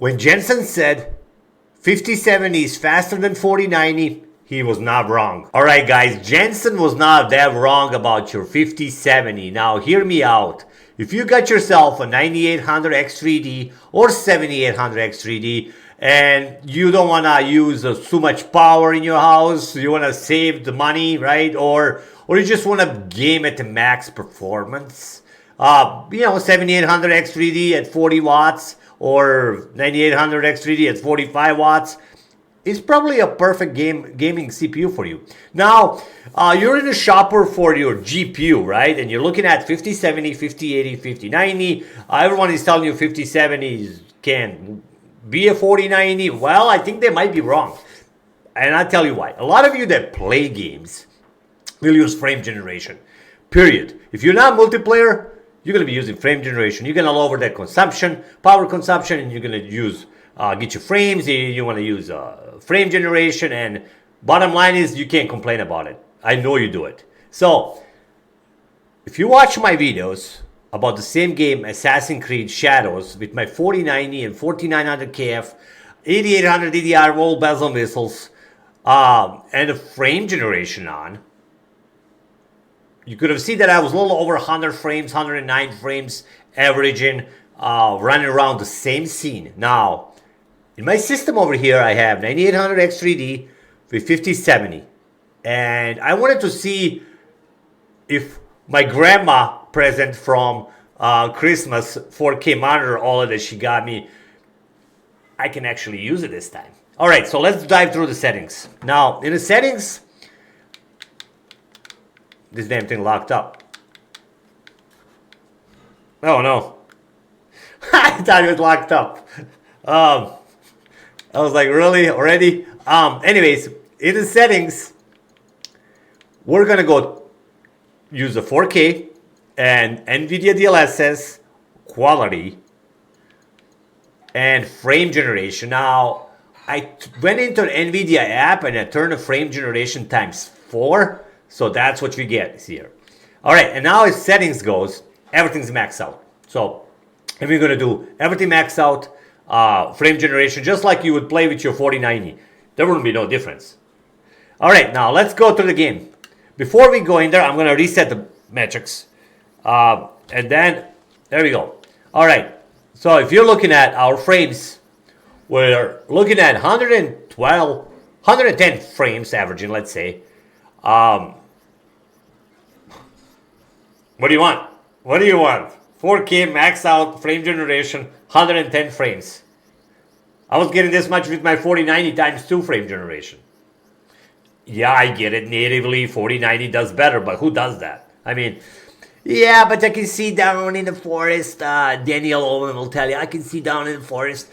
When Jensen said 5070 is faster than 4090, he was not wrong. Alright guys, Jensen was not that wrong about your 5070. Now hear me out. If you got yourself a 9800 X3D or 7800 X3D and you don't want to use too much power in your house, you want to save the money, right? Or you just want to game at the max performance, 7800 X3D at 40 watts or 9800 X3D at 45 watts is probably a perfect gaming CPU for you. Now, you're in a shopper for your GPU, right? And you're looking at 5070, 5080, 5090. Everyone is telling you 5070 can be a 4090. Well, I think they might be wrong. And I'll tell you why. A lot of you that play games will use frame generation, period. If you're not multiplayer, you're going to be using frame generation. You're going to lower that consumption, power consumption, and you're going to use get your frames. You want to use frame generation, and bottom line is you can't complain about it. I know you do it. So if you watch my videos about the same game, Assassin's Creed Shadows, with my 4090 and 4900 KF, 8800 DDR roll bezel missiles, and a frame generation on, you could have seen that I was a little over 100 frames, 109 frames, averaging, running around the same scene. Now, in my system over here, I have 9800 X3D with 5070. And I wanted to see if my grandma present from Christmas 4K monitor, all of that she got me, I can actually use it this time. All right, so let's dive through the settings. Now, in the settings, this damn thing locked up. Oh no. I thought it was locked up. I was like, really? Already? Anyways, in the settings, we're gonna go use a 4K and NVIDIA DLSS quality and frame generation. Now, I went into the NVIDIA app and I turned the frame generation times 4. So that's what we get here. All right, and now as settings goes, everything's maxed out. So if we're gonna do everything maxed out, frame generation, just like you would play with your 4090, there wouldn't be no difference. All right, now let's go to the game. Before we go in there, I'm gonna reset the metrics. And then, there we go. All right, so if you're looking at our frames, we're looking at 110 frames averaging, let's say. What do you want? What do you want? 4K max out frame generation, 110 frames. I was getting this much with my 4090 times 2 frame generation. Yeah, I get it. Natively, 4090 does better, but who does that? I mean, yeah, but I can see down in the forest, Daniel Owen will tell you, I can see down in the forest,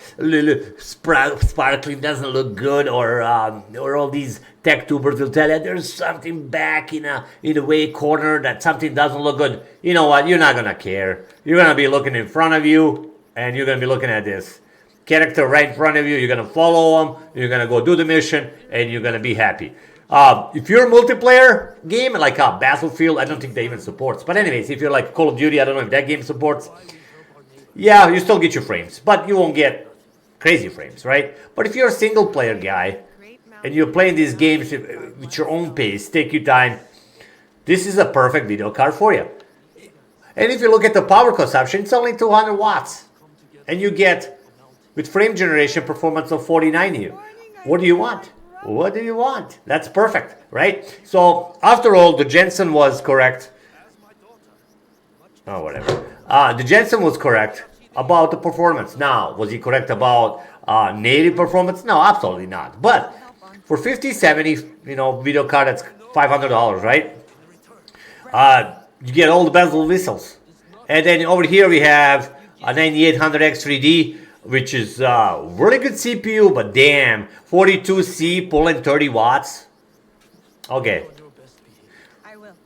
sparkling doesn't look good, or all these tech tubers will tell you, there's something back in the way corner, that something doesn't look good. You know what? You're not going to care. You're going to be looking in front of you, and you're going to be looking at this character right in front of you. You're going to follow them, you're going to go do the mission, and you're going to be happy. If you're a multiplayer game, like Battlefield, I don't think they even supports. But anyways, if you're like Call of Duty, I don't know if that game supports. Yeah, you still get your frames, but you won't get crazy frames, right? But if you're a single player guy, and you're playing these games with your own pace, take your time, this is a perfect video card for you. And if you look at the power consumption, it's only 200 watts. And you get, with frame generation, performance of 4090. What do you want? What do you want? That's perfect, right? So, after all, the Jensen was correct. Oh, whatever. The Jensen was correct about the performance. Now, was he correct about native performance? No, absolutely not. But for 5070, video card, that's $500, right? You get all the bezel whistles. And then over here we have a 9800 X3D, which is really good CPU, but damn, 42C pulling 30 watts. Okay. I will.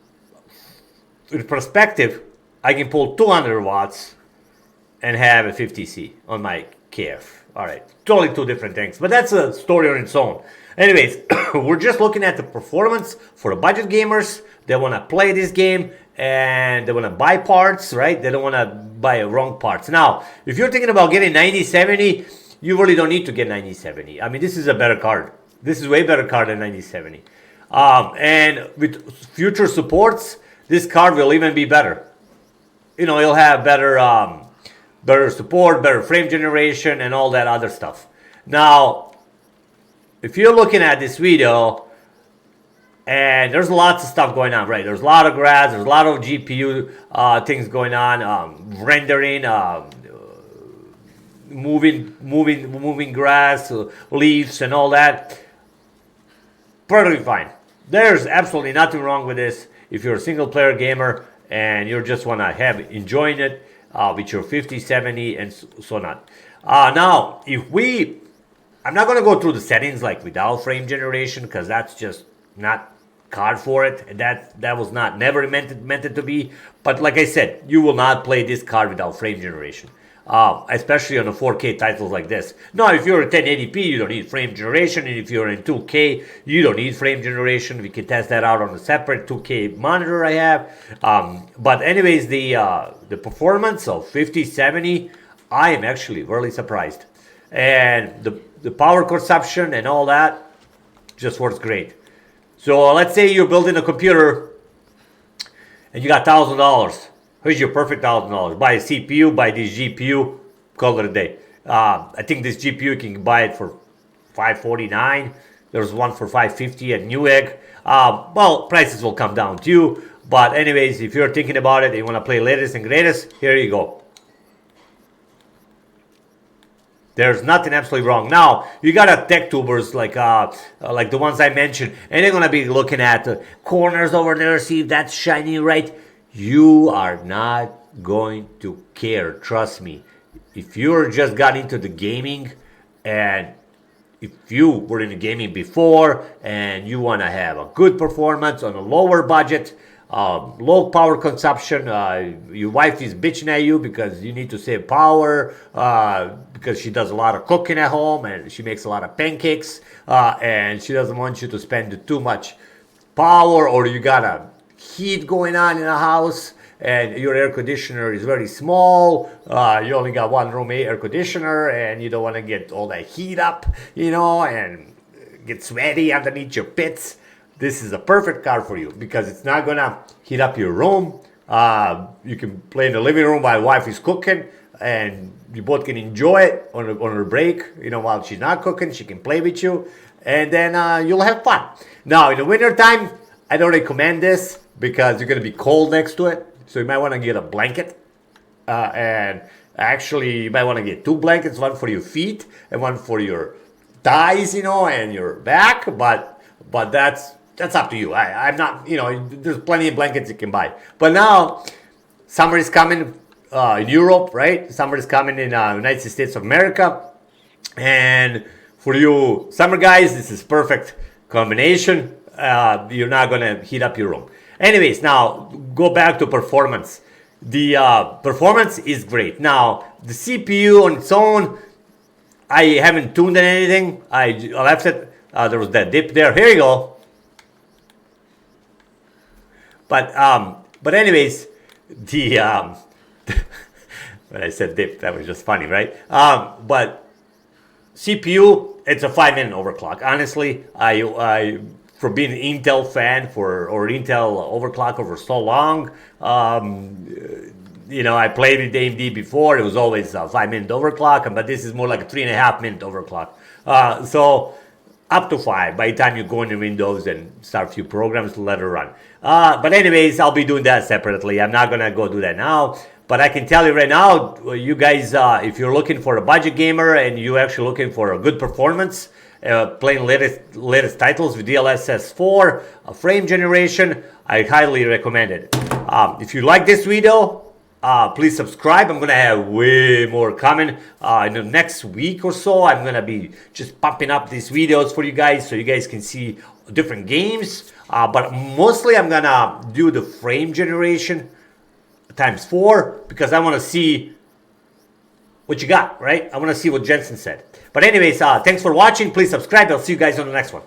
With perspective, I can pull 200 watts and have a 50C on my KF. All right, totally two different things, but that's a story on its own. Anyways, we're just looking at the performance for the budget gamers. They want to play this game and they want to buy parts, right? They don't want to buy wrong parts. Now, if you're thinking about getting 9070, you really don't need to get 9070. I mean, this is a better card. This is way better card than 9070. And with future supports, this card will even be better. You know, it'll have better support, better frame generation, and all that other stuff. Now, if you're looking at this video, and there's lots of stuff going on, right? There's a lot of graphs, there's a lot of GPU things going on, rendering, moving grass, leaves, and all that. Perfectly fine. There's absolutely nothing wrong with this. If you're a single player gamer and you just want to have enjoying it with your 5070 and so on. Now, I'm not going to go through the settings like without frame generation, because that's just not card for it. That was not never meant it to be. But like I said, you will not play this card without frame generation. Especially on a 4K titles like this. Now, if you're at 1080p, you don't need frame generation, and if you're in 2K, you don't need frame generation. We can test that out on a separate 2K monitor I have. But anyways, the performance of 5070, I am actually really surprised, and the power consumption and all that just works great. So let's say you're building a computer and you got $1,000. Here's your perfect $1,000. Buy a CPU, buy this GPU, call it a day. I think this GPU you can buy it for $549. There's one for $550 at Newegg. Well, prices will come down too. But anyways, if you're thinking about it, you want to play latest and greatest, here you go. There's nothing absolutely wrong. Now, you got a tech tubers like the ones I mentioned, and they're going to be looking at the corners over there, see if that's shiny right. You are not going to care, trust me. If you're just got into the gaming, and if you were in the gaming before and you want to have a good performance on a lower budget, low power consumption, your wife is bitching at you because you need to save power, because she does a lot of cooking at home and she makes a lot of pancakes, and she doesn't want you to spend too much power, or you got a heat going on in the house and your air conditioner is very small, you only got one room air conditioner and you don't want to get all that heat up, and get sweaty underneath your pits. This is a perfect card for you because it's not gonna heat up your room. You can play in the living room while wife is cooking, and you both can enjoy it on her break. While she's not cooking, she can play with you, and then you'll have fun. Now, in the winter time, I don't recommend this because you're gonna be cold next to it. So you might want to get a blanket, and actually you might want to get two blankets, one for your feet and one for your thighs, and your back. But that's up to you. I'm not, there's plenty of blankets you can buy. But now summer is coming in Europe, right? Summer is coming in United States of America, and for you summer guys, this is perfect combination. You're not gonna heat up your room. Anyways, now go back to performance. The performance is great. Now, the CPU on its own, I haven't tuned anything. I left it. There was that dip there. Here you go. But anyways, the when I said dip, that was just funny, right? But CPU, it's a 5-minute overclock. Honestly, I for being an Intel fan or Intel overclock over so long, I played with AMD before. It was always a 5-minute overclock, but this is more like a 3.5-minute overclock. So up to 5 by the time you go into Windows and start a few programs to let it run. But anyways, I'll be doing that separately. I'm not gonna go do that now. But I can tell you right now, you guys, if you're looking for a budget gamer and you're actually looking for a good performance, playing latest titles with DLSS 4, frame generation, I highly recommend it. If you like this video, please subscribe. I'm going to have way more coming in the next week or so. I'm going to be just pumping up these videos for you guys so you guys can see different games. But mostly I'm going to do the frame generation times 4 because I want to see what you got, right? I want to see what Jensen said. But anyways, thanks for watching. Please subscribe. I'll see you guys on the next one.